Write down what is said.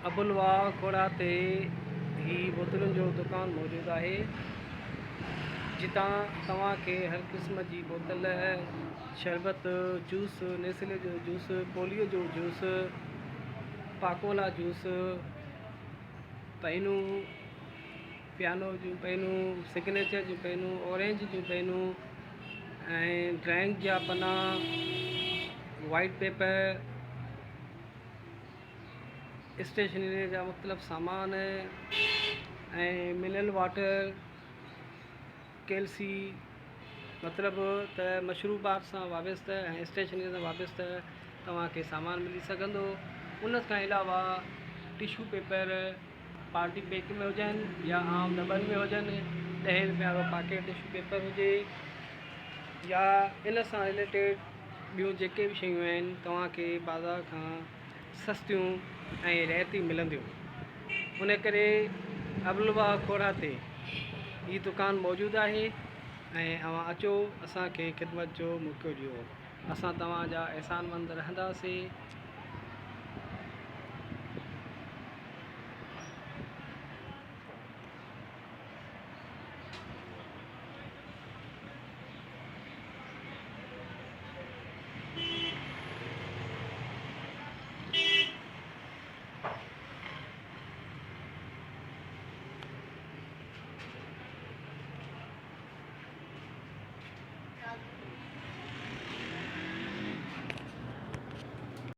अबुलवा खोड़ा ते ही बोतलुनि जो दुकान मौजूद है, जितां तव्हांखे हर क़िस्म जी बोतल, शरबत, जूस, नेस्ले जो जूस, पोलियो जो जूस, पाकोला जूस, पेनूं, पियानो जूं पेनूं, सिग्नेचर जूं पेनूं, ऑरेंज जूं पेनूं ऐं ड्राइंग जा पना, वाइट पेपर, स्टेशनरी जा मुख़्तलिफ़ सामान ऐं मिनरल वाटर, कैल्सी मतिलबु त मशरूबात सां वाबस्तु ऐं स्टेशनरी सां वाबस्तु तव्हांखे सामान मिली सघंदो। उन खां अलावा टिशू पेपर पार्टी पैक में हुजनि या आम दॿनि में हुजनि, 10 रुपया जो पाकेट टिशू पेपर हुजे या इन सां रिलेटेड ॿियूं जेके बि शयूं आहिनि तव्हांखे बाज़ार खां सस्तियूं ऐं रियायती मिलंदियूं। उन करे अबुलवा खोड़ा ते ही दुकान मौजूदु आहे ऐं अवां अचो, असांखे ख़िदमत जो मौक़ो ॾियो। असां तव्हांजा अहसानमंद रहंदासीं।